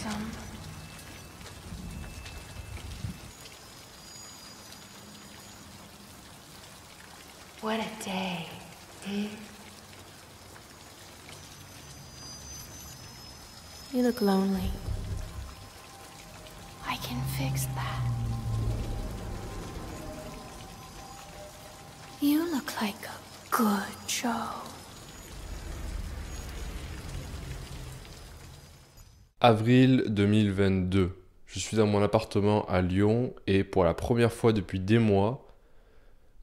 some. What a day, hmm? You look lonely. I can fix that. You look like a good Joe. Avril 2022. Je suis dans mon appartement à Lyon et pour la première fois depuis des mois,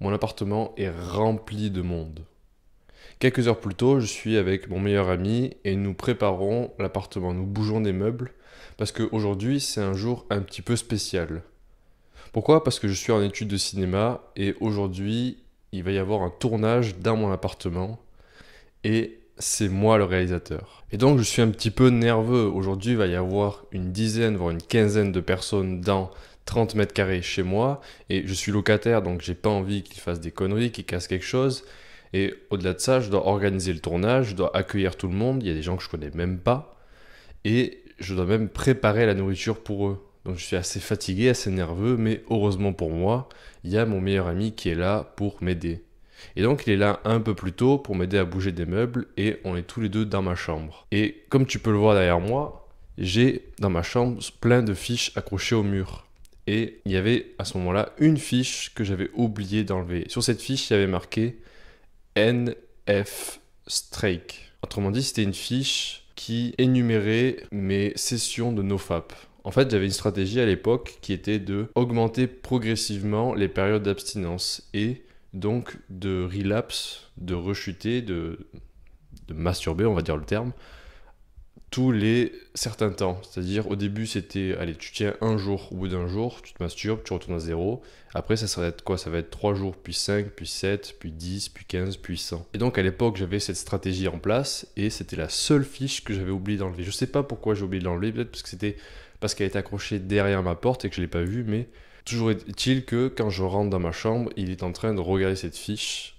mon appartement est rempli de monde. Quelques heures plus tôt, je suis avec mon meilleur ami et nous préparons l'appartement. Nous bougeons des meubles parce qu'aujourd'hui, c'est un jour un petit peu spécial. Pourquoi ? Parce que je suis en études de cinéma et aujourd'hui, il va y avoir un tournage dans mon appartement et c'est moi le réalisateur. Et donc je suis un petit peu nerveux. Aujourd'hui, il va y avoir une dizaine, voire une quinzaine de personnes dans 30 mètres carrés chez moi. Et je suis locataire, donc j'ai pas envie qu'ils fassent des conneries, qu'ils cassent quelque chose. Et au-delà de ça, je dois organiser le tournage, je dois accueillir tout le monde. Il y a des gens que je connais même pas. Et je dois même préparer la nourriture pour eux. Donc je suis assez fatigué, assez nerveux. Mais heureusement pour moi, il y a mon meilleur ami qui est là pour m'aider. Et donc il est là un peu plus tôt pour m'aider à bouger des meubles et on est tous les deux dans ma chambre. Et comme tu peux le voir derrière moi, j'ai dans ma chambre plein de fiches accrochées au mur. Et il y avait à ce moment-là une fiche que j'avais oublié d'enlever. Sur cette fiche, il y avait marqué NF Strike. Autrement dit, c'était une fiche qui énumérait mes sessions de NoFap. En fait, j'avais une stratégie à l'époque qui était de augmenter progressivement les périodes d'abstinence et donc de relapse, de rechuter, de masturber, on va dire le terme, tous les certains temps. C'est-à-dire au début c'était, allez, tu tiens un jour, au bout d'un jour, tu te masturbes, tu retournes à zéro. Après ça va être quoi ? Ça va être 3 jours, puis 5, puis 7, puis 10, puis 15, puis 100. Et donc à l'époque j'avais cette stratégie en place et c'était la seule fiche que j'avais oublié d'enlever. Je sais pas pourquoi j'ai oublié de l'enlever, peut-être parce qu'elle était accrochée derrière ma porte et que je l'ai pas vue, mais toujours est-il que quand je rentre dans ma chambre, il est en train de regarder cette fiche.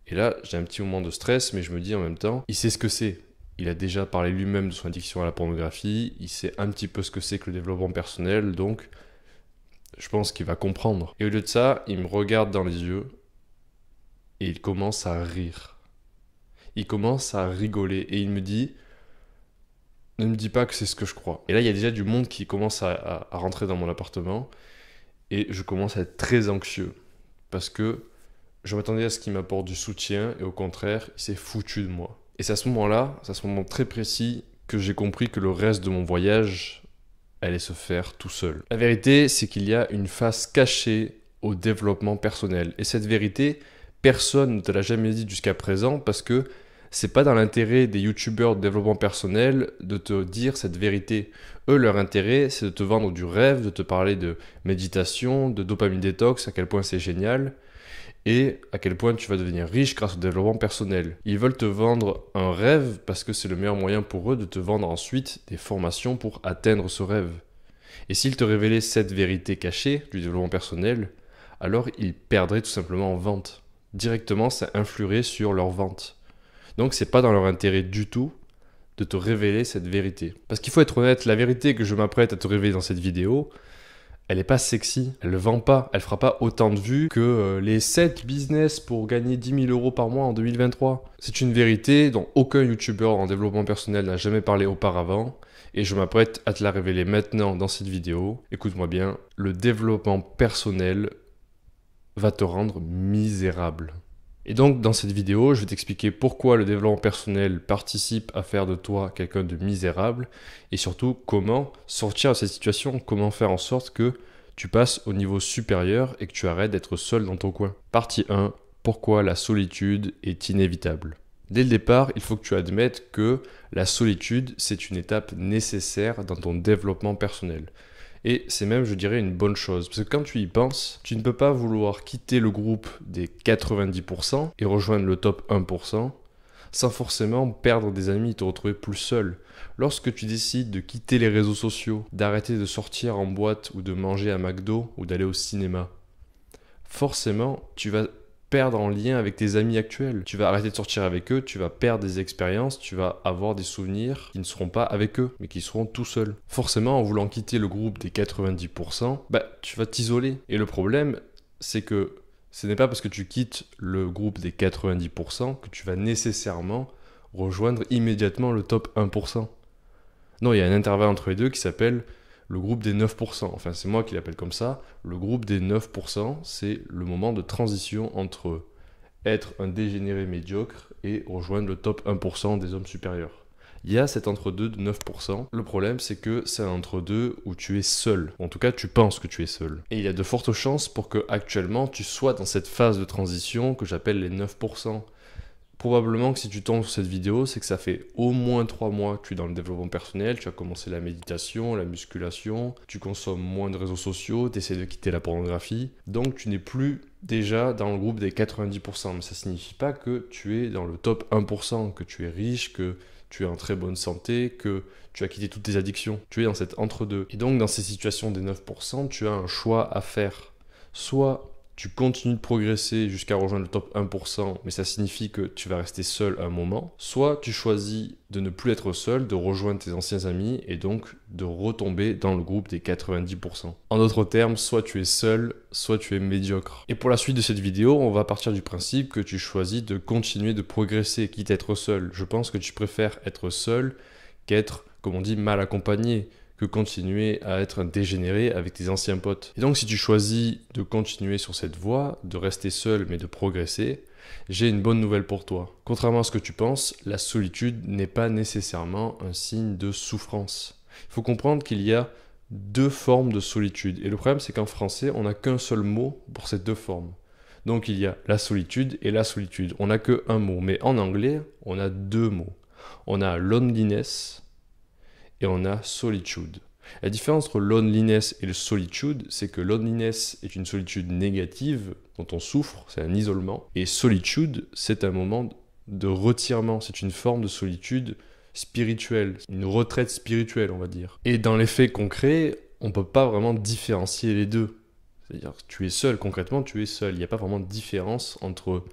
Et là, j'ai un petit moment de stress, mais je me dis en même temps, il sait ce que c'est. Il a déjà parlé lui-même de son addiction à la pornographie, il sait un petit peu ce que c'est que le développement personnel, donc je pense qu'il va comprendre. Et au lieu de ça, il me regarde dans les yeux et il commence à rire. Il commence à rigoler et il me dit « Ne me dis pas que c'est ce que je crois ». Et là, il y a déjà du monde qui commence à rentrer dans mon appartement. Et je commence à être très anxieux parce que je m'attendais à ce qu'il m'apporte du soutien et au contraire, il s'est foutu de moi. Et c'est à ce moment-là, c'est à ce moment très précis que j'ai compris que le reste de mon voyage allait se faire tout seul. La vérité, c'est qu'il y a une face cachée au développement personnel. Et cette vérité, personne ne te l'a jamais dit jusqu'à présent parce que c'est pas dans l'intérêt des youtubeurs de développement personnel de te dire cette vérité. Eux, leur intérêt, c'est de te vendre du rêve, de te parler de méditation, de dopamine détox, à quel point c'est génial, et à quel point tu vas devenir riche grâce au développement personnel. Ils veulent te vendre un rêve parce que c'est le meilleur moyen pour eux de te vendre ensuite des formations pour atteindre ce rêve. Et s'ils te révélaient cette vérité cachée du développement personnel, alors ils perdraient tout simplement en vente. Directement, ça influerait sur leur vente. Donc c'est pas dans leur intérêt du tout de te révéler cette vérité. Parce qu'il faut être honnête, la vérité que je m'apprête à te révéler dans cette vidéo, elle est pas sexy, elle ne vend pas, elle fera pas autant de vues que les 7 business pour gagner 10 000 € par mois en 2023. C'est une vérité dont aucun youtubeur en développement personnel n'a jamais parlé auparavant et je m'apprête à te la révéler maintenant dans cette vidéo. Écoute-moi bien, le développement personnel va te rendre misérable. Et donc dans cette vidéo, je vais t'expliquer pourquoi le développement personnel participe à faire de toi quelqu'un de misérable et surtout comment sortir de cette situation, comment faire en sorte que tu passes au niveau supérieur et que tu arrêtes d'être seul dans ton coin. Partie 1, pourquoi la solitude est inévitable. Dès le départ, il faut que tu admettes que la solitude, c'est une étape nécessaire dans ton développement personnel. Et c'est même, je dirais, une bonne chose. Parce que quand tu y penses, tu ne peux pas vouloir quitter le groupe des 90% et rejoindre le top 1% sans forcément perdre des amis et te retrouver plus seul. Lorsque tu décides de quitter les réseaux sociaux, d'arrêter de sortir en boîte ou de manger à McDo ou d'aller au cinéma, forcément, tu vas perdre en lien avec tes amis actuels. Tu vas arrêter de sortir avec eux, tu vas perdre des expériences, tu vas avoir des souvenirs qui ne seront pas avec eux, mais qui seront tout seuls. Forcément, en voulant quitter le groupe des 90%, tu vas t'isoler. Et le problème, c'est que ce n'est pas parce que tu quittes le groupe des 90% que tu vas nécessairement rejoindre immédiatement le top 1%. Non, il y a un intervalle entre les deux qui s'appelle le groupe des 9%. Enfin, c'est moi qui l'appelle comme ça. Le groupe des 9%, c'est le moment de transition entre être un dégénéré médiocre et rejoindre le top 1% des hommes supérieurs. Il y a cet entre-deux de 9%. Le problème, c'est que c'est un entre-deux où tu es seul. En tout cas, tu penses que tu es seul. Et il y a de fortes chances pour que actuellement tu sois dans cette phase de transition que j'appelle les 9%. Probablement que si tu tombes sur cette vidéo, c'est que ça fait au moins 3 mois que tu es dans le développement personnel, tu as commencé la méditation, la musculation, tu consommes moins de réseaux sociaux, tu essaies de quitter la pornographie. Donc tu n'es plus déjà dans le groupe des 90%. Mais ça ne signifie pas que tu es dans le top 1%, que tu es riche, que tu es en très bonne santé, que tu as quitté toutes tes addictions. Tu es dans cet entre-deux. Et donc dans ces situations des 9%, tu as un choix à faire. Soit tu continues de progresser jusqu'à rejoindre le top 1%, mais ça signifie que tu vas rester seul un moment. Soit tu choisis de ne plus être seul, de rejoindre tes anciens amis et donc de retomber dans le groupe des 90%. En d'autres termes, soit tu es seul, soit tu es médiocre. Et pour la suite de cette vidéo, on va partir du principe que tu choisis de continuer de progresser, quitte à être seul. Je pense que tu préfères être seul qu'être, comme on dit, mal accompagné, que continuer à être un dégénéré avec tes anciens potes. Et donc si tu choisis de continuer sur cette voie, de rester seul mais de progresser, j'ai une bonne nouvelle pour toi. Contrairement à ce que tu penses, la solitude n'est pas nécessairement un signe de souffrance. Il faut comprendre qu'il y a deux formes de solitude. Et le problème, c'est qu'en français, on n'a qu'un seul mot pour ces deux formes. Donc il y a la solitude et la solitude. On n'a qu'un mot. Mais en anglais, on a deux mots. On a loneliness et on a solitude. La différence entre loneliness et le solitude, c'est que loneliness est une solitude négative dont on souffre, c'est un isolement. Et solitude, c'est un moment de retirement, c'est une forme de solitude spirituelle, une retraite spirituelle, on va dire. Et dans les faits concrets, on ne peut pas vraiment différencier les deux. C'est-à-dire que tu es seul, concrètement, tu es seul. Il n'y a pas vraiment de différence entre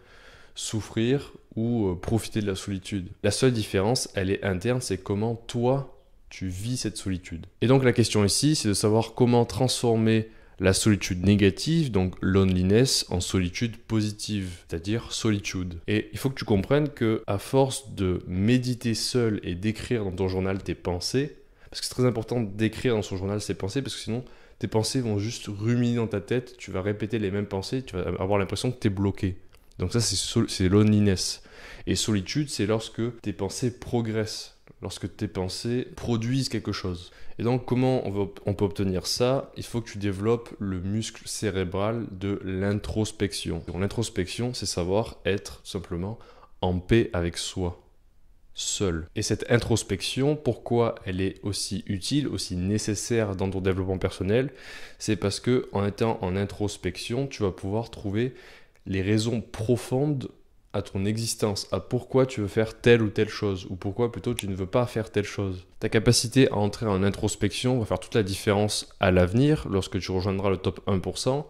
souffrir ou profiter de la solitude. La seule différence, elle est interne, c'est comment toi, tu vis cette solitude. Et donc la question ici, c'est de savoir comment transformer la solitude négative, donc loneliness, en solitude positive, c'est-à-dire solitude. Et il faut que tu comprennes que à force de méditer seul et d'écrire dans ton journal tes pensées, parce que c'est très important d'écrire dans son journal ses pensées, parce que sinon tes pensées vont juste ruminer dans ta tête, tu vas répéter les mêmes pensées, tu vas avoir l'impression que tu es bloqué. Donc ça, c'est loneliness. Et solitude, c'est lorsque tes pensées progressent, lorsque tes pensées produisent quelque chose. Et donc, comment on peut obtenir ça? Il faut que tu développes le muscle cérébral de l'introspection. L'introspection, c'est savoir être tout simplement en paix avec soi, seul. Et cette introspection, pourquoi elle est aussi utile, aussi nécessaire dans ton développement personnel? C'est parce que en étant en introspection, tu vas pouvoir trouver les raisons profondes à ton existence, à pourquoi tu veux faire telle ou telle chose, ou pourquoi plutôt tu ne veux pas faire telle chose. Ta capacité à entrer en introspection va faire toute la différence à l'avenir, lorsque tu rejoindras le top 1%,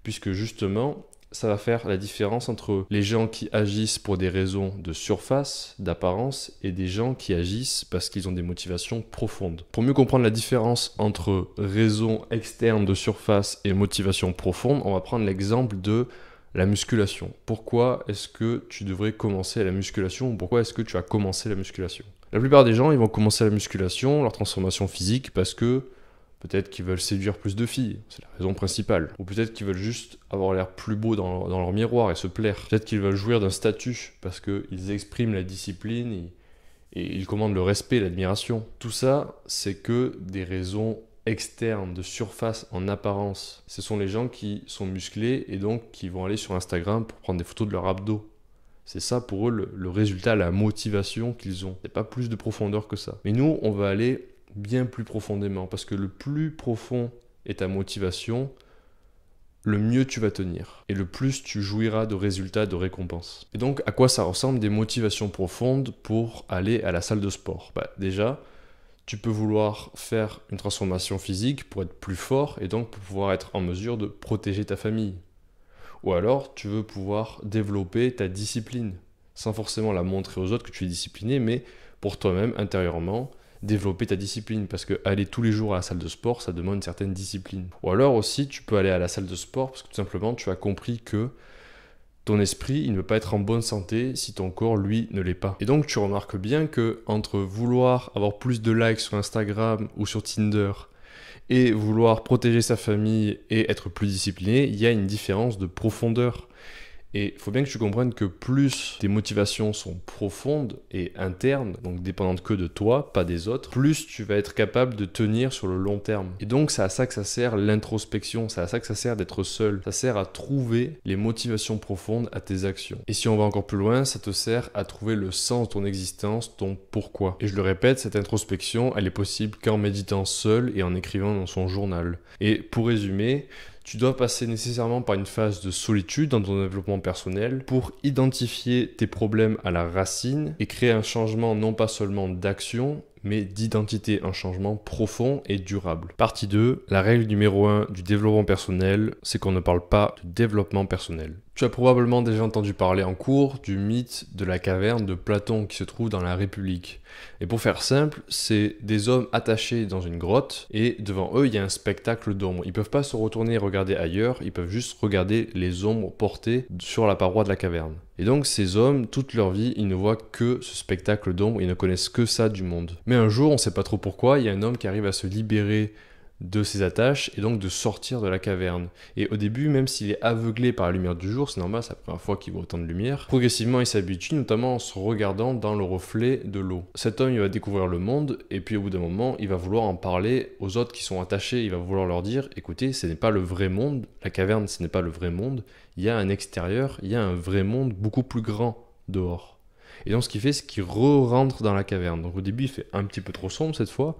puisque justement, ça va faire la différence entre les gens qui agissent pour des raisons de surface, d'apparence, et des gens qui agissent parce qu'ils ont des motivations profondes. Pour mieux comprendre la différence entre raisons externes de surface et motivation profonde, on va prendre l'exemple de la musculation. Pourquoi est-ce que tu devrais commencer la musculation ou pourquoi est-ce que tu as commencé la musculation? La plupart des gens, ils vont commencer la musculation, leur transformation physique, parce que peut-être qu'ils veulent séduire plus de filles, c'est la raison principale. Ou peut-être qu'ils veulent juste avoir l'air plus beau dans leur miroir et se plaire. Peut-être qu'ils veulent jouir d'un statut, parce qu'ils expriment la discipline et ils commandent le respect, l'admiration. Tout ça, c'est que des raisons externes, de surface, en apparence. Ce sont les gens qui sont musclés et donc qui vont aller sur Instagram pour prendre des photos de leur abdos. C'est ça pour eux le résultat, la motivation qu'ils ont. Il n'y a pas plus de profondeur que ça. Mais nous, on va aller bien plus profondément parce que le plus profond est ta motivation, le mieux tu vas tenir et le plus tu jouiras de résultats, de récompenses. Et donc, à quoi ça ressemble des motivations profondes pour aller à la salle de sport? Déjà, tu peux vouloir faire une transformation physique pour être plus fort et donc pour pouvoir être en mesure de protéger ta famille. Ou alors, tu veux pouvoir développer ta discipline, sans forcément la montrer aux autres que tu es discipliné, mais pour toi-même, intérieurement, développer ta discipline. Parce que aller tous les jours à la salle de sport, ça demande une certaine discipline. Ou alors aussi, tu peux aller à la salle de sport parce que tout simplement, tu as compris que ton esprit, il ne peut pas être en bonne santé si ton corps, lui, ne l'est pas. Et donc, tu remarques bien que entre vouloir avoir plus de likes sur Instagram ou sur Tinder et vouloir protéger sa famille et être plus discipliné, il y a une différence de profondeur. Et il faut bien que tu comprennes que plus tes motivations sont profondes et internes, donc dépendantes que de toi, pas des autres, plus tu vas être capable de tenir sur le long terme. Et donc c'est à ça que ça sert l'introspection, c'est à ça que ça sert d'être seul. Ça sert à trouver les motivations profondes à tes actions. Et si on va encore plus loin, ça te sert à trouver le sens de ton existence, ton pourquoi. Et je le répète, cette introspection, elle est possible qu'en méditant seul et en écrivant dans son journal. Et pour résumer, tu dois passer nécessairement par une phase de solitude dans ton développement personnel pour identifier tes problèmes à la racine et créer un changement non pas seulement d'action, mais d'identité, un changement profond et durable. Partie 2, la règle numéro 1 du développement personnel, c'est qu'on ne parle pas de développement personnel. Tu as probablement déjà entendu parler en cours du mythe de la caverne de Platon qui se trouve dans la République. Et pour faire simple, c'est des hommes attachés dans une grotte et devant eux, il y a un spectacle d'ombres. Ils ne peuvent pas se retourner et regarder ailleurs, ils peuvent juste regarder les ombres portées sur la paroi de la caverne. Et donc ces hommes, toute leur vie, ils ne voient que ce spectacle d'ombres, ils ne connaissent que ça du monde. Mais un jour, on ne sait pas trop pourquoi, il y a un homme qui arrive à se libérer de ses attaches et donc de sortir de la caverne. Et au début, même s'il est aveuglé par la lumière du jour, c'est normal, c'est la première fois qu'il voit autant de lumière, progressivement il s'habitue, notamment en se regardant dans le reflet de l'eau. Cet homme, il va découvrir le monde et puis au bout d'un moment, il va vouloir en parler aux autres qui sont attachés, il va vouloir leur dire, écoutez, ce n'est pas le vrai monde, la caverne ce n'est pas le vrai monde, il y a un extérieur, il y a un vrai monde beaucoup plus grand dehors. Et donc ce qu'il fait, c'est qu'il re-rentre dans la caverne. Donc au début, il fait un petit peu trop sombre cette fois,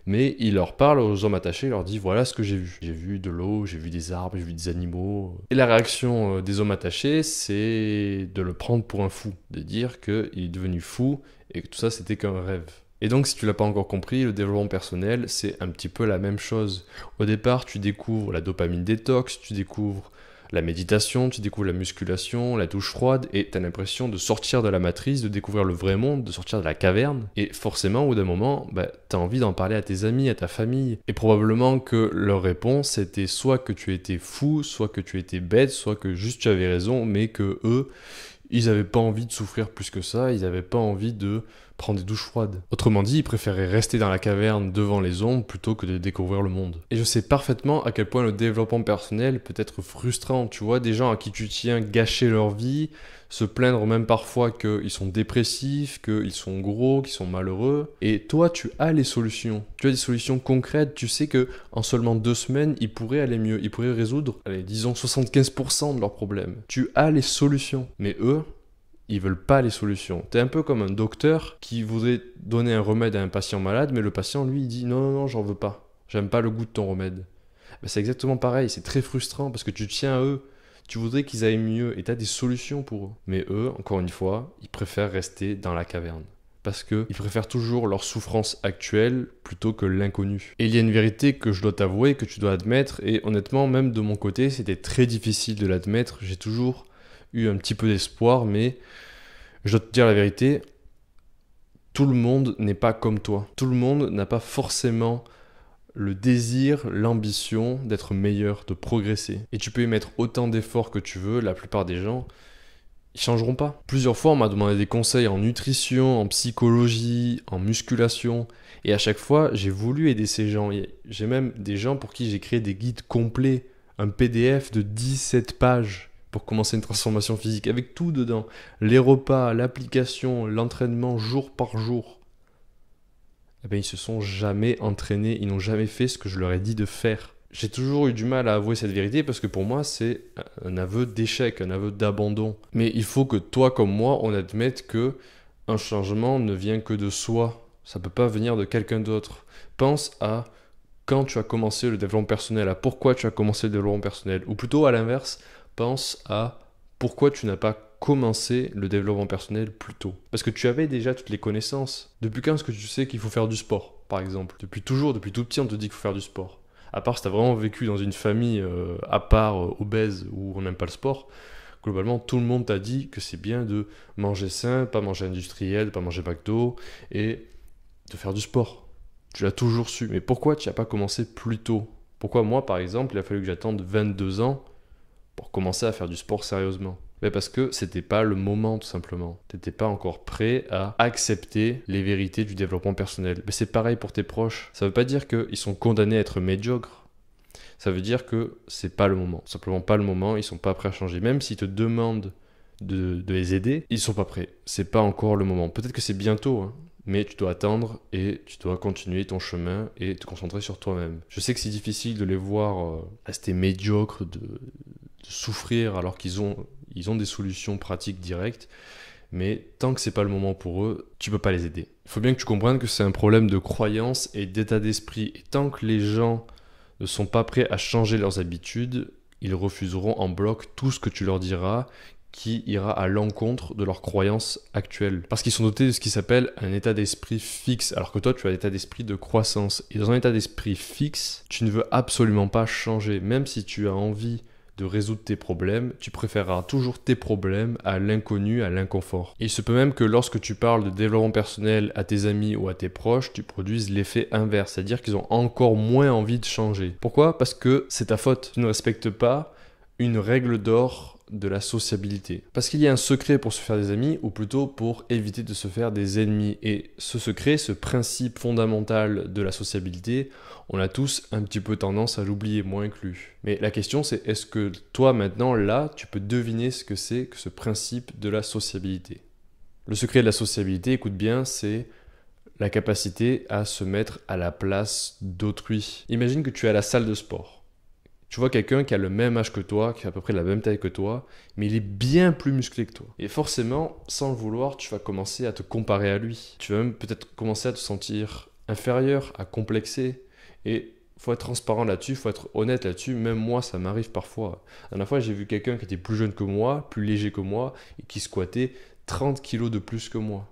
mais il leur parle aux hommes attachés, il leur dit voilà ce que j'ai vu. J'ai vu de l'eau, j'ai vu des arbres, j'ai vu des animaux. Et la réaction des hommes attachés, c'est de le prendre pour un fou, de dire qu'il est devenu fou et que tout ça c'était qu'un rêve. Et donc si tu l'as pas encore compris, le développement personnel, c'est un petit peu la même chose. Au départ, tu découvres la dopamine détox, tu découvres la méditation, tu découvres la musculation, la douche froide, et tu as l'impression de sortir de la matrice, de découvrir le vrai monde, de sortir de la caverne. Et forcément, au bout d'un moment, tu as envie d'en parler à tes amis, à ta famille. Et probablement que leur réponse, c'était soit que tu étais fou, soit que tu étais bête, soit que juste tu avais raison, mais que eux, ils n'avaient pas envie de souffrir plus que ça, ils n'avaient pas envie de prendre des douches froides. Autrement dit, ils préféraient rester dans la caverne devant les ombres plutôt que de découvrir le monde. Et je sais parfaitement à quel point le développement personnel peut être frustrant. Tu vois, des gens à qui tu tiens gâcher leur vie, se plaindre même parfois qu'ils sont dépressifs, qu'ils sont gros, qu'ils sont malheureux. Et toi, tu as les solutions. Tu as des solutions concrètes. Tu sais que en seulement 2 semaines, ils pourraient aller mieux. Ils pourraient résoudre, allez, disons 75% de leurs problèmes. Tu as les solutions. Mais eux, ils veulent pas les solutions. T'es un peu comme un docteur qui voudrait donner un remède à un patient malade, mais le patient, lui, il dit non, j'en veux pas. J'aime pas le goût de ton remède. C'est exactement pareil, c'est très frustrant parce que tu tiens à eux. Tu voudrais qu'ils aillent mieux et t'as des solutions pour eux. Mais eux, encore une fois, ils préfèrent rester dans la caverne. Parce qu'ils préfèrent toujours leur souffrance actuelle plutôt que l'inconnu. Et il y a une vérité que je dois t'avouer, que tu dois admettre, et honnêtement, même de mon côté, c'était très difficile de l'admettre. J'ai toujours eu un petit peu d'espoir, mais je dois te dire la vérité, tout le monde n'est pas comme toi. Tout le monde n'a pas forcément le désir, l'ambition d'être meilleur, de progresser. Et tu peux y mettre autant d'efforts que tu veux, la plupart des gens, ils changeront pas. Plusieurs fois, on m'a demandé des conseils en nutrition, en psychologie, en musculation, et à chaque fois, j'ai voulu aider ces gens. J'ai même des gens pour qui j'ai créé des guides complets, un PDF de 17 pages, pour commencer une transformation physique, avec tout dedans. Les repas, l'application, l'entraînement jour par jour. Ils se sont jamais entraînés, ils n'ont jamais fait ce que je leur ai dit de faire. J'ai toujours eu du mal à avouer cette vérité parce que pour moi, c'est un aveu d'échec, un aveu d'abandon. Mais il faut que toi comme moi, on admette que un changement ne vient que de soi. Ça ne peut pas venir de quelqu'un d'autre. Pense à quand tu as commencé le développement personnel, à pourquoi tu as commencé le développement personnel. Ou plutôt à l'inverse, pense à pourquoi tu n'as pas commencé le développement personnel plus tôt. Parce que tu avais déjà toutes les connaissances. Depuis quand est-ce que tu sais qu'il faut faire du sport, par exemple ? Depuis toujours, depuis tout petit, on te dit qu'il faut faire du sport. À part si t'as vraiment vécu dans une famille à part, obèse, où on n'aime pas le sport, globalement, tout le monde t'a dit que c'est bien de manger sain, pas manger industriel, pas manger McDo, et de faire du sport. Tu l'as toujours su. Mais pourquoi tu n'as pas commencé plus tôt? Pourquoi moi, par exemple, il a fallu que j'attende 22 ans pour commencer à faire du sport sérieusement? Mais parce que c'était pas le moment, tout simplement. T'étais pas encore prêt à accepter les vérités du développement personnel. Mais c'est pareil pour tes proches. Ça veut pas dire qu'ils sont condamnés à être médiocres. Ça veut dire que c'est pas le moment. Simplement pas le moment, ils sont pas prêts à changer. Même s'ils te demandent de les aider, ils sont pas prêts. C'est pas encore le moment. Peut-être que c'est bientôt, hein, mais tu dois attendre et tu dois continuer ton chemin et te concentrer sur toi-même. Je sais que c'est difficile de les voir rester médiocres, de souffrir alors qu'ils ont des solutions pratiques directes, mais tant que c'est pas le moment pour eux, tu peux pas les aider. Il faut bien que tu comprennes que c'est un problème de croyance et d'état d'esprit. Et tant que les gens ne sont pas prêts à changer leurs habitudes, ils refuseront en bloc tout ce que tu leur diras qui ira à l'encontre de leurs croyances actuelles. Parce qu'ils sont dotés de ce qui s'appelle un état d'esprit fixe, alors que toi tu as un état d'esprit de croissance. Et dans un état d'esprit fixe, tu ne veux absolument pas changer. Même si tu as envie de résoudre tes problèmes, tu préféreras toujours tes problèmes à l'inconnu, à l'inconfort. Et il se peut même que lorsque tu parles de développement personnel à tes amis ou à tes proches, tu produises l'effet inverse, c'est-à-dire qu'ils ont encore moins envie de changer. Pourquoi? Parce que c'est ta faute. Tu ne respectes pas une règle d'or de la sociabilité. Parce qu'il y a un secret pour se faire des amis, ou plutôt pour éviter de se faire des ennemis. Et ce secret, ce principe fondamental de la sociabilité, on a tous un petit peu tendance à l'oublier, moi inclus. Mais la question c'est, est-ce que toi maintenant, là, tu peux deviner ce que c'est que ce principe de la sociabilité? Le secret de la sociabilité, écoute bien, c'est la capacité à se mettre à la place d'autrui. Imagine que tu es à la salle de sport. Tu vois quelqu'un qui a le même âge que toi, qui a à peu près la même taille que toi, mais il est bien plus musclé que toi. Et forcément, sans le vouloir, tu vas commencer à te comparer à lui. Tu vas même peut-être commencer à te sentir inférieur, à complexer. Et il faut être transparent là-dessus, il faut être honnête là-dessus. Même moi, ça m'arrive parfois. La dernière fois, j'ai vu quelqu'un qui était plus jeune que moi, plus léger que moi, et qui squattait 30 kilos de plus que moi.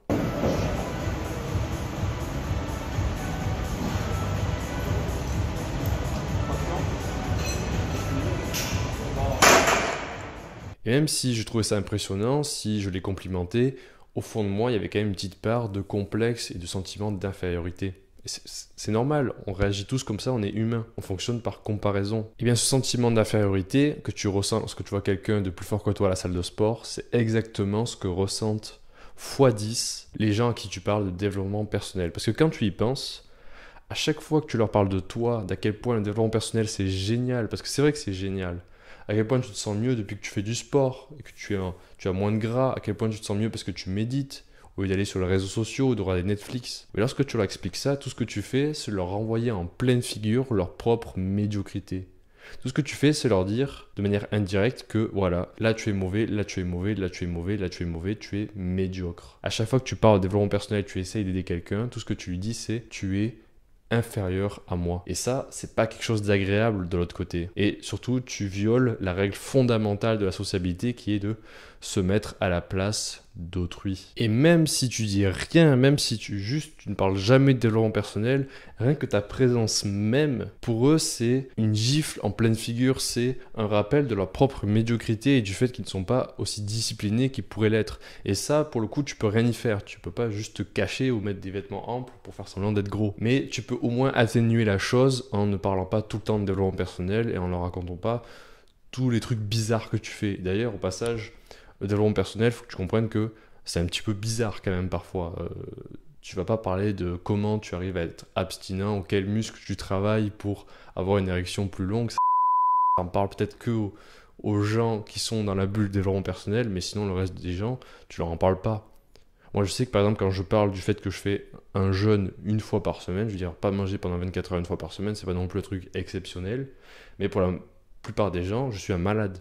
Et même si je trouvais ça impressionnant, si je l'ai complimenté, au fond de moi, il y avait quand même une petite part de complexe et de sentiment d'infériorité. C'est normal, on réagit tous comme ça, on est humain, on fonctionne par comparaison. Et bien ce sentiment d'infériorité que tu ressens lorsque tu vois quelqu'un de plus fort que toi à la salle de sport, c'est exactement ce que ressentent x10 les gens à qui tu parles de développement personnel. Parce que quand tu y penses, à chaque fois que tu leur parles de toi, d'à quel point le développement personnel c'est génial, parce que c'est vrai que c'est génial, à quel point tu te sens mieux depuis que tu fais du sport, et que tu as moins de gras, à quel point tu te sens mieux parce que tu médites, au lieu d'aller sur les réseaux sociaux ou de regarder Netflix. Mais lorsque tu leur expliques ça, tout ce que tu fais, c'est leur renvoyer en pleine figure leur propre médiocrité. Tout ce que tu fais, c'est leur dire de manière indirecte que voilà, là tu es mauvais, là tu es mauvais, là tu es mauvais, là tu es mauvais, tu es médiocre. À chaque fois que tu parles de développement personnel, tu essayes d'aider quelqu'un, tout ce que tu lui dis, c'est tu es inférieur à moi. Et ça, c'est pas quelque chose d'agréable de l'autre côté. Et surtout, tu violes la règle fondamentale de la sociabilité qui est de se mettre à la place d'autrui. Et même si tu dis rien, même si tu ne parles jamais de développement personnel, rien que ta présence même, pour eux, c'est une gifle en pleine figure, c'est un rappel de leur propre médiocrité et du fait qu'ils ne sont pas aussi disciplinés qu'ils pourraient l'être. Et ça, pour le coup, tu peux rien y faire. Tu peux pas juste te cacher ou mettre des vêtements amples pour faire semblant d'être gros. Mais tu peux au moins atténuer la chose en ne parlant pas tout le temps de développement personnel et en leur racontant pas tous les trucs bizarres que tu fais. D'ailleurs, au passage, le développement personnel, il faut que tu comprennes que c'est un petit peu bizarre quand même parfois. Tu vas pas parler de comment tu arrives à être abstinent ou quels muscles tu travailles pour avoir une érection plus longue. Ça en parle peut-être que aux gens qui sont dans la bulle de développement personnel, mais sinon le reste des gens, tu leur en parles pas. Moi je sais que par exemple quand je parle du fait que je fais un jeûne une fois par semaine, je veux dire pas manger pendant 24 heures une fois par semaine, c'est pas non plus un truc exceptionnel, mais pour la plupart des gens, je suis un malade.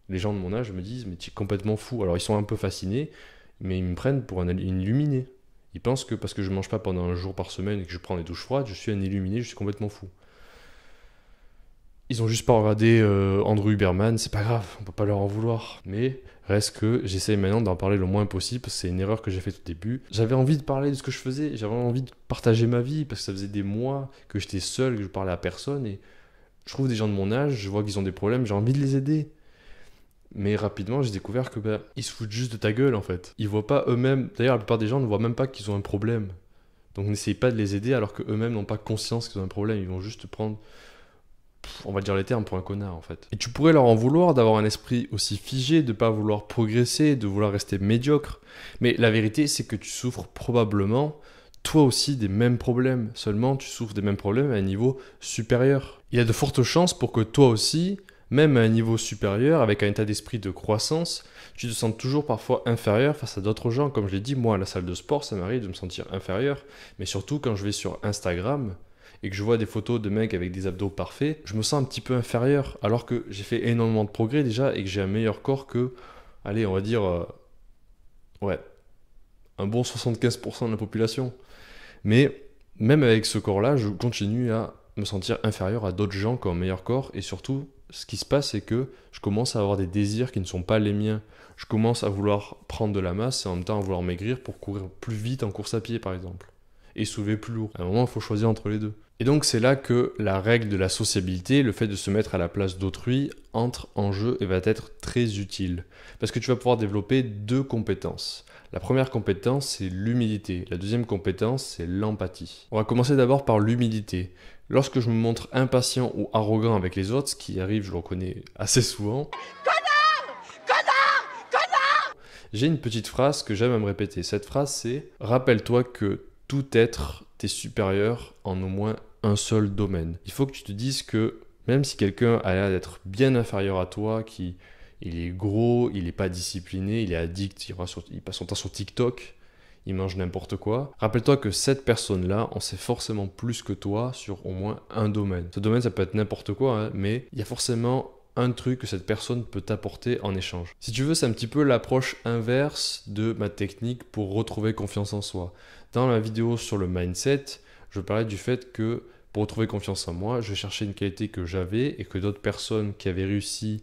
Les gens de mon âge me disent mais tu es complètement fou. Alors ils sont un peu fascinés, mais ils me prennent pour un illuminé. Ils pensent que parce que je mange pas pendant un jour par semaine et que je prends des douches froides, je suis un illuminé, je suis complètement fou. Ils ont juste pas regardé Andrew Huberman, c'est pas grave, on peut pas leur en vouloir. Mais reste que j'essaye maintenant d'en parler le moins possible, parce que c'est une erreur que j'ai faite au début. J'avais envie de parler de ce que je faisais, j'avais envie de partager ma vie, parce que ça faisait des mois que j'étais seul, que je parlais à personne, et Je trouve des gens de mon âge, je vois qu'ils ont des problèmes, j'ai envie de les aider. Mais rapidement, j'ai découvert que ils se foutent juste de ta gueule en fait. Ils voient pas eux-mêmes, d'ailleurs la plupart des gens ne voient même pas qu'ils ont un problème. Donc n'essayez pas de les aider alors qu'eux-mêmes n'ont pas conscience qu'ils ont un problème. Ils vont juste te prendre, on va dire les termes, pour un connard en fait. Et tu pourrais leur en vouloir d'avoir un esprit aussi figé, de pas vouloir progresser, de vouloir rester médiocre. Mais la vérité, c'est que tu souffres probablement toi aussi des mêmes problèmes. Seulement, tu souffres des mêmes problèmes à un niveau supérieur. Il y a de fortes chances pour que toi aussi, même à un niveau supérieur, avec un état d'esprit de croissance, tu te sens toujours parfois inférieur face à d'autres gens. Comme je l'ai dit, moi, à la salle de sport, ça m'arrive de me sentir inférieur. Mais surtout, quand je vais sur Instagram et que je vois des photos de mecs avec des abdos parfaits, je me sens un petit peu inférieur. Alors que j'ai fait énormément de progrès déjà et que j'ai un meilleur corps que, allez, on va dire, un bon 75% de la population. Mais même avec ce corps-là, je continue à me sentir inférieur à d'autres gens qui ont un meilleur corps. Et surtout, ce qui se passe, c'est que je commence à avoir des désirs qui ne sont pas les miens. Je commence à vouloir prendre de la masse et en même temps à vouloir maigrir pour courir plus vite en course à pied, par exemple. Et soulever plus lourd. À un moment, il faut choisir entre les deux. Et donc, c'est là que la règle de la sociabilité, le fait de se mettre à la place d'autrui, entre en jeu et va être très utile. Parce que tu vas pouvoir développer deux compétences. La première compétence, c'est l'humilité. La deuxième compétence, c'est l'empathie. On va commencer d'abord par l'humilité. Lorsque je me montre impatient ou arrogant avec les autres, ce qui arrive, je le reconnais assez souvent, j'ai une petite phrase que j'aime à me répéter. Cette phrase, c'est « Rappelle-toi que tout être t'est supérieur en au moins un seul domaine. » Il faut que tu te dises que même si quelqu'un a l'air d'être bien inférieur à toi, il est gros, il n'est pas discipliné, il est addict, il passe son temps sur TikTok, il mange n'importe quoi. Rappelle-toi que cette personne-là en sait forcément plus que toi sur au moins un domaine. Ce domaine, ça peut être n'importe quoi, hein, mais il y a forcément un truc que cette personne peut t'apporter en échange. Si tu veux, c'est un petit peu l'approche inverse de ma technique pour retrouver confiance en soi. Dans la vidéo sur le mindset, je parlais du fait que pour retrouver confiance en moi, je cherchais une qualité que j'avais et que d'autres personnes qui avaient réussi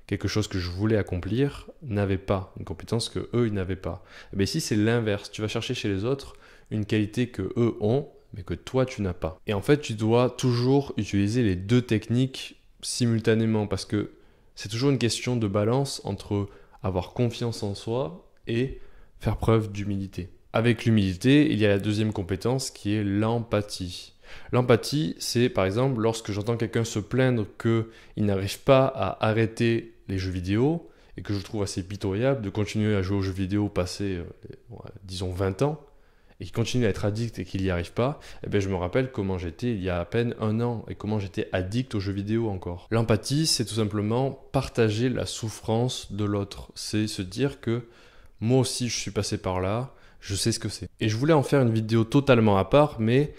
quelque chose que je voulais accomplir n'avaient pas, une compétence que eux ils n'avaient pas. Et bien ici c'est l'inverse, tu vas chercher chez les autres une qualité que eux ont mais que toi tu n'as pas. Et en fait tu dois toujours utiliser les deux techniques simultanément parce que c'est toujours une question de balance entre avoir confiance en soi et faire preuve d'humilité. Avec l'humilité, il y a la deuxième compétence qui est l'empathie. L'empathie, c'est par exemple lorsque j'entends quelqu'un se plaindre qu'il n'arrive pas à arrêter les jeux vidéo et que je trouve assez pitoyable de continuer à jouer aux jeux vidéo passé, disons 20 ans et qu'il continue à être addict et qu'il n'y arrive pas, eh bien je me rappelle comment j'étais il y a à peine un an et comment j'étais addict aux jeux vidéo encore. L'empathie, c'est tout simplement partager la souffrance de l'autre. C'est se dire que moi aussi je suis passé par là, je sais ce que c'est. Et je voulais en faire une vidéo totalement à part, mais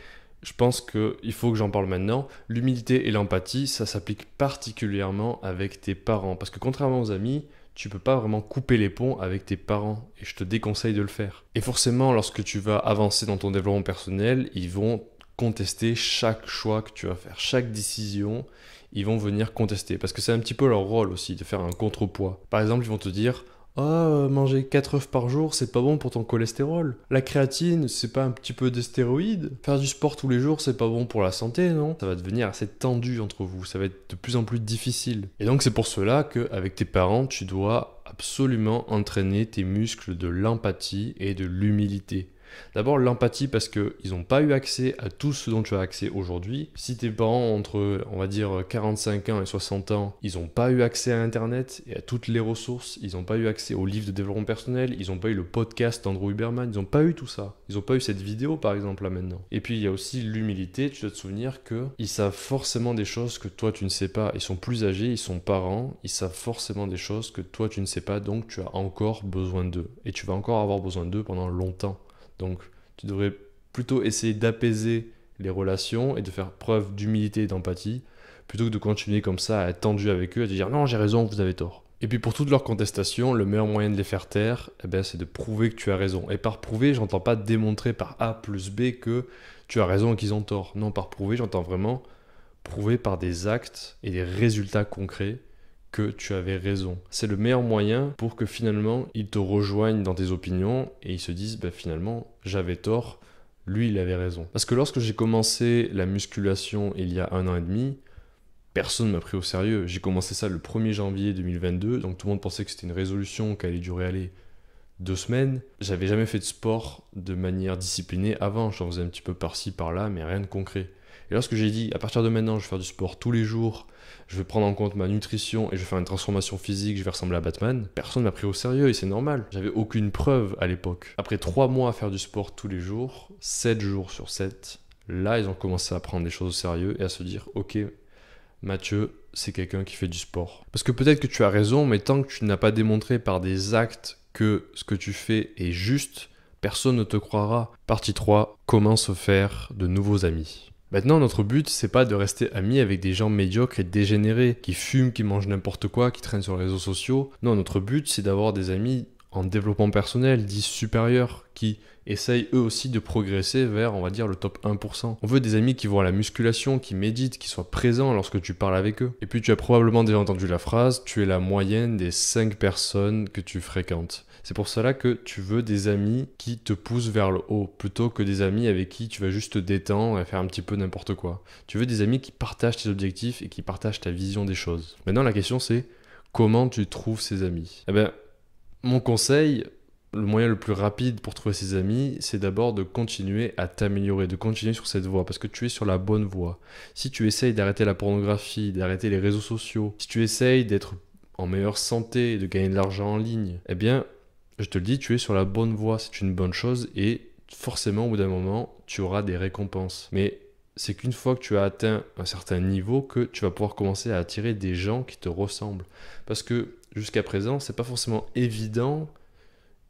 je pense qu'il faut que j'en parle maintenant. L'humilité et l'empathie, ça s'applique particulièrement avec tes parents. Parce que contrairement aux amis, tu peux pas vraiment couper les ponts avec tes parents. Et je te déconseille de le faire. Et forcément, lorsque tu vas avancer dans ton développement personnel, ils vont contester chaque choix que tu vas faire. Chaque décision, ils vont venir contester. Parce que c'est un petit peu leur rôle aussi, de faire un contrepoids. Par exemple, ils vont te dire... Oh, manger 4 œufs par jour, c'est pas bon pour ton cholestérol. La créatine, c'est pas un petit peu des stéroïdes. Faire du sport tous les jours, c'est pas bon pour la santé, non? Ça va devenir assez tendu entre vous, ça va être de plus en plus difficile. Et donc c'est pour cela qu'avec tes parents, tu dois absolument entraîner tes muscles de l'empathie et de l'humilité. D'abord l'empathie parce qu'ils n'ont pas eu accès à tout ce dont tu as accès aujourd'hui. Si tes parents entre, on va dire, 45 ans et 60 ans, ils n'ont pas eu accès à Internet et à toutes les ressources, ils n'ont pas eu accès aux livres de développement personnel, ils n'ont pas eu le podcast d'Andrew Huberman, ils n'ont pas eu tout ça. Ils n'ont pas eu cette vidéo par exemple là maintenant. Et puis il y a aussi l'humilité, tu dois te souvenir qu'ils savent forcément des choses que toi tu ne sais pas. Ils sont plus âgés, ils sont parents, ils savent forcément des choses que toi tu ne sais pas, donc tu as encore besoin d'eux. Et tu vas encore avoir besoin d'eux pendant longtemps. Donc, tu devrais plutôt essayer d'apaiser les relations et de faire preuve d'humilité et d'empathie plutôt que de continuer comme ça à être tendu avec eux, à te dire non, j'ai raison, vous avez tort. Et puis pour toutes leurs contestations, le meilleur moyen de les faire taire, c'est de prouver que tu as raison. Et par prouver, j'entends pas démontrer par A plus B que tu as raison et qu'ils ont tort. Non, par prouver, j'entends vraiment prouver par des actes et des résultats concrets que tu avais raison. C'est le meilleur moyen pour que finalement ils te rejoignent dans tes opinions et ils se disent finalement j'avais tort, lui il avait raison. Parce que lorsque j'ai commencé la musculation il y a 1 an et demi, Personne ne m'a pris au sérieux. J'ai commencé ça le 1er janvier 2022, donc tout le monde pensait que c'était une résolution qui allait durer, allez, 2 semaines. J'avais jamais fait de sport de manière disciplinée avant. J'en faisais un petit peu par-ci, par-là, mais rien de concret. Et lorsque j'ai dit, à partir de maintenant, je vais faire du sport tous les jours, je vais prendre en compte ma nutrition et je vais faire une transformation physique, je vais ressembler à Batman, personne ne m'a pris au sérieux et c'est normal. J'avais aucune preuve à l'époque. Après 3 mois à faire du sport tous les jours, 7 jours sur 7, là, ils ont commencé à prendre les choses au sérieux et à se dire, ok, Mathieu, c'est quelqu'un qui fait du sport. Parce que peut-être que tu as raison, mais tant que tu n'as pas démontré par des actes que ce que tu fais est juste, personne ne te croira. Partie 3, comment se faire de nouveaux amis. Maintenant, notre but, c'est pas de rester amis avec des gens médiocres et dégénérés, qui fument, qui mangent n'importe quoi, qui traînent sur les réseaux sociaux. Non, notre but, c'est d'avoir des amis en développement personnel, dits supérieurs, qui essayent eux aussi de progresser vers, on va dire, le top 1%. On veut des amis qui vont à la musculation, qui méditent, qui soient présents lorsque tu parles avec eux. Et puis tu as probablement déjà entendu la phrase, tu es la moyenne des 5 personnes que tu fréquentes. C'est pour cela que tu veux des amis qui te poussent vers le haut, plutôt que des amis avec qui tu vas juste te détendre et faire un petit peu n'importe quoi. Tu veux des amis qui partagent tes objectifs et qui partagent ta vision des choses. Maintenant, la question c'est, comment tu trouves ces amis? Eh bien, mon conseil, le moyen le plus rapide pour trouver ses amis, c'est d'abord de continuer à t'améliorer, de continuer sur cette voie, parce que tu es sur la bonne voie. Si tu essayes d'arrêter la pornographie, d'arrêter les réseaux sociaux, si tu essayes d'être en meilleure santé, de gagner de l'argent en ligne, eh bien, je te le dis, tu es sur la bonne voie, c'est une bonne chose, et forcément, au bout d'un moment, tu auras des récompenses. Mais c'est qu'une fois que tu as atteint un certain niveau, que tu vas pouvoir commencer à attirer des gens qui te ressemblent. Parce que jusqu'à présent, c'est pas forcément évident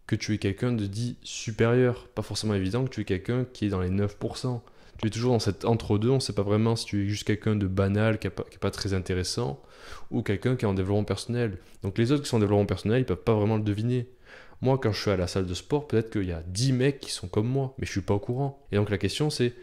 que tu es quelqu'un de dit supérieur. Pas forcément évident que tu es quelqu'un qui est dans les 9%. Tu es toujours dans cet entre-deux, on ne sait pas vraiment si tu es juste quelqu'un de banal, qui n'est pas très intéressant, ou quelqu'un qui est en développement personnel. Donc les autres qui sont en développement personnel, ils ne peuvent pas vraiment le deviner. Moi, quand je suis à la salle de sport, peut-être qu'il y a 10 mecs qui sont comme moi, mais je ne suis pas au courant. Et donc la question c'est,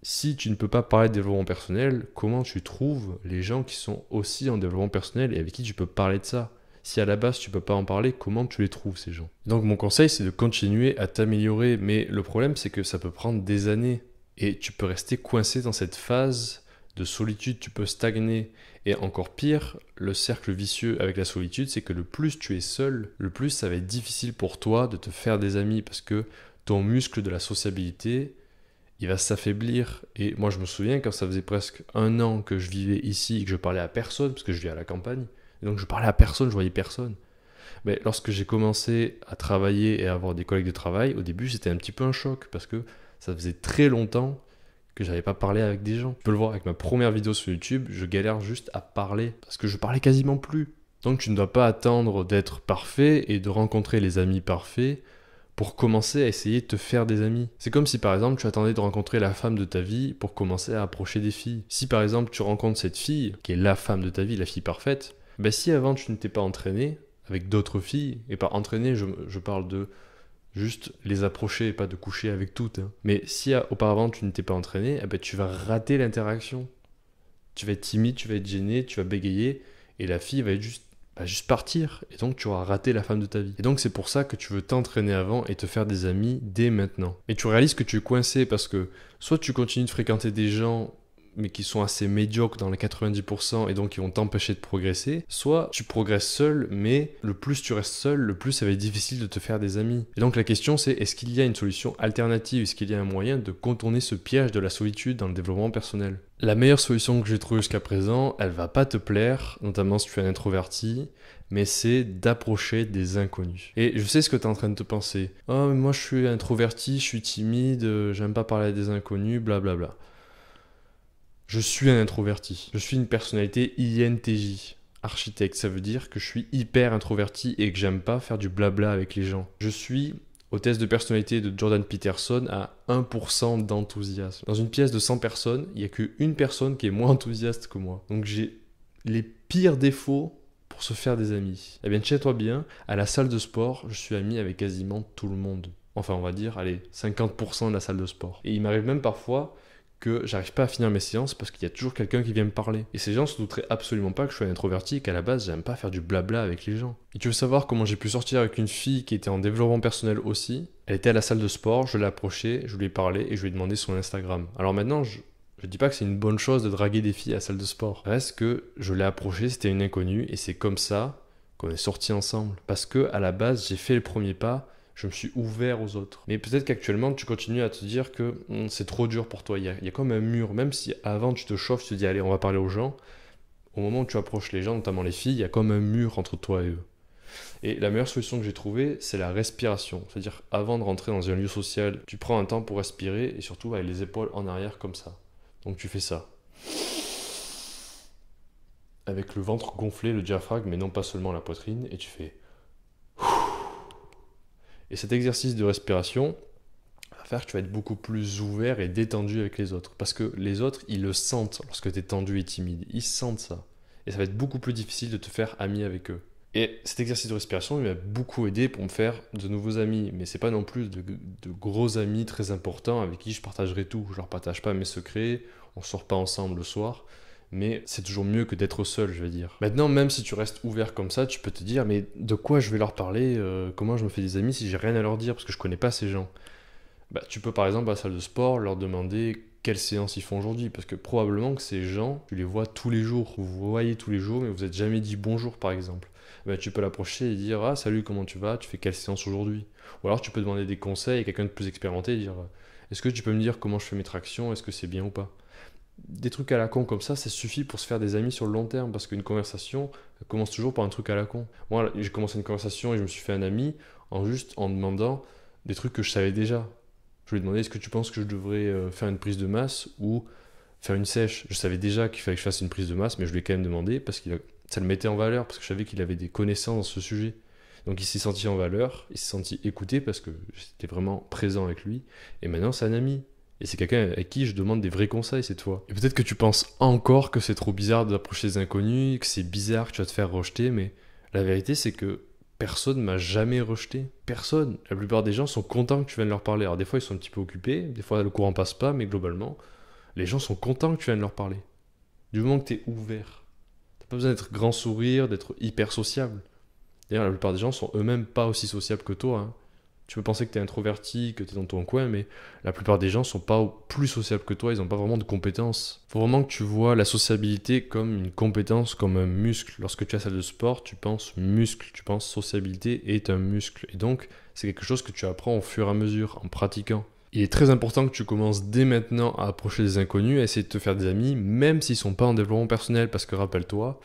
si tu ne peux pas parler de développement personnel, comment tu trouves les gens qui sont aussi en développement personnel et avec qui tu peux parler de ça? Si à la base tu peux pas en parler, comment tu les trouves ces gens? Donc mon conseil c'est de continuer à t'améliorer, mais le problème c'est que ça peut prendre des années et tu peux rester coincé dans cette phase de solitude, tu peux stagner. Et encore pire, le cercle vicieux avec la solitude, c'est que le plus tu es seul, le plus ça va être difficile pour toi de te faire des amis parce que ton muscle de la sociabilité, il va s'affaiblir. Et moi je me souviens quand ça faisait presque 1 an que je vivais ici et que je parlais à personne, parce que je vis à la campagne, et donc je parlais à personne, je voyais personne. Mais lorsque j'ai commencé à travailler et à avoir des collègues de travail, au début c'était un petit peu un choc parce que ça faisait très longtemps que j'avais pas parlé avec des gens. Tu peux le voir avec ma première vidéo sur YouTube, je galère juste à parler parce que je parlais quasiment plus. Donc tu ne dois pas attendre d'être parfait et de rencontrer les amis parfaits pour commencer à essayer de te faire des amis. C'est comme si par exemple tu attendais de rencontrer la femme de ta vie pour commencer à approcher des filles. Si par exemple tu rencontres cette fille qui est la femme de ta vie, la fille parfaite, ben si avant tu ne t'es pas entraîné avec d'autres filles, et par entraîner je parle de juste les approcher et pas de coucher avec toutes, hein. Mais si auparavant tu ne t'es pas entraîné, eh ben, tu vas rater l'interaction. Tu vas être timide, tu vas être gêné, tu vas bégayer, et la fille va être juste partir, et donc tu auras raté la femme de ta vie. Et donc c'est pour ça que tu veux t'entraîner avant et te faire des amis dès maintenant. Et tu réalises que tu es coincé parce que soit tu continues de fréquenter des gens mais qui sont assez médiocres dans les 90% et donc qui vont t'empêcher de progresser, soit tu progresses seul, mais le plus tu restes seul, le plus ça va être difficile de te faire des amis. Et donc la question c'est, est-ce qu'il y a une solution alternative? Est-ce qu'il y a un moyen de contourner ce piège de la solitude dans le développement personnel? La meilleure solution que j'ai trouvée jusqu'à présent, elle va pas te plaire, notamment si tu es un introverti, mais c'est d'approcher des inconnus. Et je sais ce que tu es en train de te penser. « Oh, mais moi je suis introverti, je suis timide, j'aime pas parler à des inconnus, blablabla. » Je suis un introverti. Je suis une personnalité INTJ. Architecte, ça veut dire que je suis hyper introverti et que j'aime pas faire du blabla avec les gens. Je suis, au test de personnalité de Jordan Peterson, à 1% d'enthousiasme. Dans une pièce de 100 personnes, il n'y a qu'une personne qui est moins enthousiaste que moi. Donc j'ai les pires défauts pour se faire des amis. Eh bien, tiens-toi bien, à la salle de sport, je suis ami avec quasiment tout le monde. Enfin, on va dire, allez, 50% de la salle de sport. Et il m'arrive même parfois que j'arrive pas à finir mes séances parce qu'il y a toujours quelqu'un qui vient me parler. Et ces gens se douteraient absolument pas que je suis un introverti et qu'à la base, j'aime pas faire du blabla avec les gens. Et tu veux savoir comment j'ai pu sortir avec une fille qui était en développement personnel aussi? Elle était à la salle de sport, je l'ai approchée, je lui ai parlé et je lui ai demandé son Instagram. Alors maintenant, je Je dis pas que c'est une bonne chose de draguer des filles à la salle de sport. Reste que je l'ai approchée, c'était une inconnue, et c'est comme ça qu'on est sortis ensemble. Parce que à la base, j'ai fait le premier pas, je me suis ouvert aux autres. Mais peut-être qu'actuellement, tu continues à te dire que c'est trop dur pour toi. Il y a comme un mur, même si avant tu te chauffes, tu te dis allez, on va parler aux gens. Au moment où tu approches les gens, notamment les filles, il y a comme un mur entre toi et eux. Et la meilleure solution que j'ai trouvée, c'est la respiration. C'est-à-dire, avant de rentrer dans un lieu social, tu prends un temps pour respirer et surtout avec les épaules en arrière comme ça. Donc tu fais ça. Avec le ventre gonflé, le diaphragme, mais non pas seulement la poitrine, et tu fais. Et cet exercice de respiration va faire que tu vas être beaucoup plus ouvert et détendu avec les autres. Parce que les autres, ils le sentent lorsque tu es tendu et timide. Ils sentent ça. Et ça va être beaucoup plus difficile de te faire ami avec eux. Et cet exercice de respiration, il m'a beaucoup aidé pour me faire de nouveaux amis. Mais c'est pas non plus de gros amis très importants avec qui je partagerai tout. Je leur partage pas mes secrets, on sort pas ensemble le soir. Mais c'est toujours mieux que d'être seul, je veux dire. Maintenant, même si tu restes ouvert comme ça, tu peux te dire, mais de quoi je vais leur parler, comment je me fais des amis si j'ai rien à leur dire, parce que je connais pas ces gens. Bah, tu peux par exemple à la salle de sport leur demander quelle séance ils font aujourd'hui, parce que probablement que ces gens, tu les vois tous les jours, vous voyez tous les jours, mais vous n'êtes jamais dit bonjour par exemple. Bah, tu peux l'approcher et dire ah salut, comment tu vas, tu fais quelle séance aujourd'hui. Ou alors tu peux demander des conseils à quelqu'un de plus expérimenté et dire est-ce que tu peux me dire comment je fais mes tractions, est-ce que c'est bien ou pas. Des trucs à la con comme ça suffit pour se faire des amis sur le long terme, parce qu'une conversation elle commence toujours par un truc à la con. Moi j'ai commencé une conversation et je me suis fait un ami en demandant des trucs que je savais déjà. Je lui ai demandé est-ce que tu penses que je devrais faire une prise de masse ou faire une sèche. Je savais déjà qu'il fallait que je fasse une prise de masse, mais je lui ai quand même demandé parce que ça le mettait en valeur, parce que je savais qu'il avait des connaissances dans ce sujet. Donc il s'est senti en valeur, il s'est senti écouté parce que j'étais vraiment présent avec lui. Et maintenant c'est un ami. Et c'est quelqu'un avec qui je demande des vrais conseils cette fois. Et peut-être que tu penses encore que c'est trop bizarre d'approcher des inconnus, que c'est bizarre que tu vas te faire rejeter, mais la vérité c'est que personne m'a jamais rejeté. Personne. La plupart des gens sont contents que tu viennes leur parler. Alors des fois ils sont un petit peu occupés, des fois le courant passe pas, mais globalement, les gens sont contents que tu viennes leur parler. Du moment que tu es ouvert. T'as pas besoin d'être grand sourire, d'être hyper sociable. D'ailleurs, la plupart des gens sont eux-mêmes pas aussi sociables que toi. Hein. Tu peux penser que tu es introverti, que tu es dans ton coin, mais la plupart des gens sont pas plus sociables que toi, ils n'ont pas vraiment de compétences. Faut vraiment que tu vois la sociabilité comme une compétence, comme un muscle. Lorsque tu es à la salle de sport, tu penses muscle, tu penses sociabilité est un muscle. Et donc, c'est quelque chose que tu apprends au fur et à mesure, en pratiquant. Il est très important que tu commences dès maintenant à approcher des inconnus, à essayer de te faire des amis, même s'ils ne sont pas en développement personnel, parce que rappelle-toi,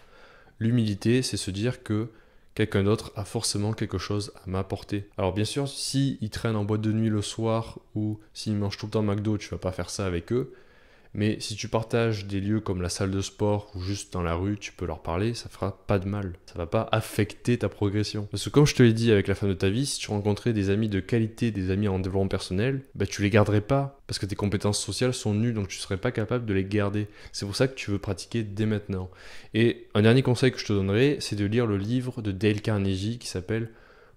l'humilité, c'est se dire que quelqu'un d'autre a forcément quelque chose à m'apporter. Alors bien sûr, s'ils traînent en boîte de nuit le soir ou s'ils mangent tout le temps McDo, tu vas pas faire ça avec eux. Mais si tu partages des lieux comme la salle de sport ou juste dans la rue, tu peux leur parler, ça fera pas de mal. Ça va pas affecter ta progression. Parce que comme je te l'ai dit avec la femme de ta vie, si tu rencontrais des amis de qualité, des amis en développement personnel, bah tu les garderais pas parce que tes compétences sociales sont nulles, donc tu serais pas capable de les garder. C'est pour ça que tu veux pratiquer dès maintenant. Et un dernier conseil que je te donnerai, c'est de lire le livre de Dale Carnegie qui s'appelle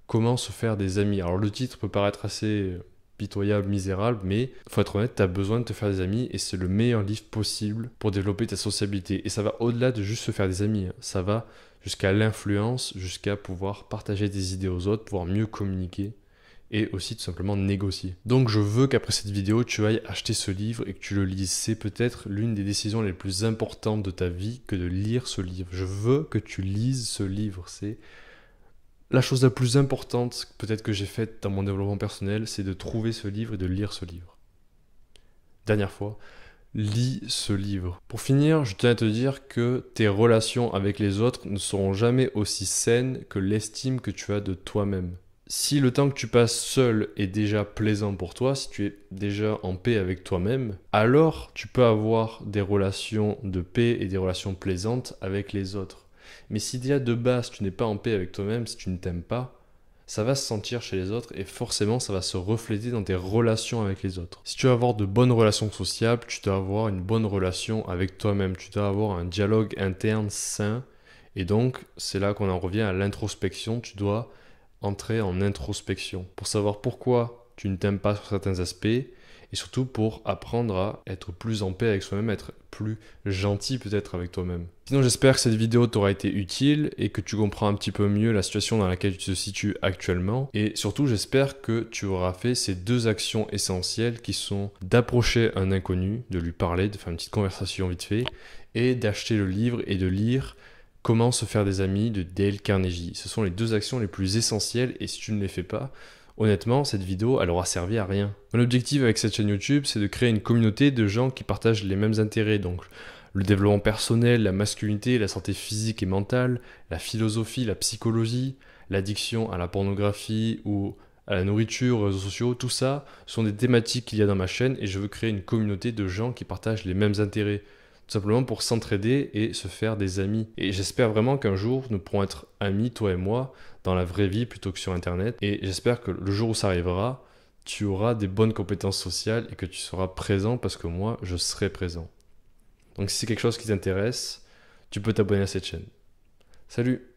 Comment se faire des amis. Alors le titre peut paraître assez pitoyable, misérable, mais faut être honnête, tu as besoin de te faire des amis et c'est le meilleur livre possible pour développer ta sociabilité. Et ça va au-delà de juste se faire des amis, ça va jusqu'à l'influence, jusqu'à pouvoir partager des idées aux autres, pouvoir mieux communiquer et aussi tout simplement négocier. Donc je veux qu'après cette vidéo, tu ailles acheter ce livre et que tu le lises. C'est peut-être l'une des décisions les plus importantes de ta vie que de lire ce livre. Je veux que tu lises ce livre, c'est la chose la plus importante peut-être que j'ai faite dans mon développement personnel, c'est de trouver ce livre et de lire ce livre. Dernière fois, lis ce livre. Pour finir, je tiens à te dire que tes relations avec les autres ne seront jamais aussi saines que l'estime que tu as de toi-même. Si le temps que tu passes seul est déjà plaisant pour toi, si tu es déjà en paix avec toi-même, alors tu peux avoir des relations de paix et des relations plaisantes avec les autres. Mais si déjà de base tu n'es pas en paix avec toi-même, si tu ne t'aimes pas, ça va se sentir chez les autres et forcément ça va se refléter dans tes relations avec les autres. Si tu veux avoir de bonnes relations sociables, tu dois avoir une bonne relation avec toi-même, tu dois avoir un dialogue interne sain et donc c'est là qu'on en revient à l'introspection, tu dois entrer en introspection pour savoir pourquoi tu ne t'aimes pas sur certains aspects et surtout pour apprendre à être plus en paix avec soi-même, être plus gentil peut-être avec toi-même. Sinon, j'espère que cette vidéo t'aura été utile et que tu comprends un petit peu mieux la situation dans laquelle tu te situes actuellement. Et surtout, j'espère que tu auras fait ces 2 actions essentielles qui sont d'approcher un inconnu, de lui parler, de faire une petite conversation vite fait, et d'acheter le livre et de lire Comment se faire des amis de Dale Carnegie. Ce sont les 2 actions les plus essentielles et si tu ne les fais pas, honnêtement, cette vidéo, elle aura servi à rien. Mon objectif avec cette chaîne YouTube, c'est de créer une communauté de gens qui partagent les mêmes intérêts, donc le développement personnel, la masculinité, la santé physique et mentale, la philosophie, la psychologie, l'addiction à la pornographie ou à la nourriture, aux réseaux sociaux, tout ça sont des thématiques qu'il y a dans ma chaîne et je veux créer une communauté de gens qui partagent les mêmes intérêts. Tout simplement pour s'entraider et se faire des amis. Et j'espère vraiment qu'un jour, nous pourrons être amis, toi et moi, dans la vraie vie plutôt que sur Internet. Et j'espère que le jour où ça arrivera, tu auras des bonnes compétences sociales et que tu seras présent parce que moi, je serai présent. Donc si c'est quelque chose qui t'intéresse, tu peux t'abonner à cette chaîne. Salut!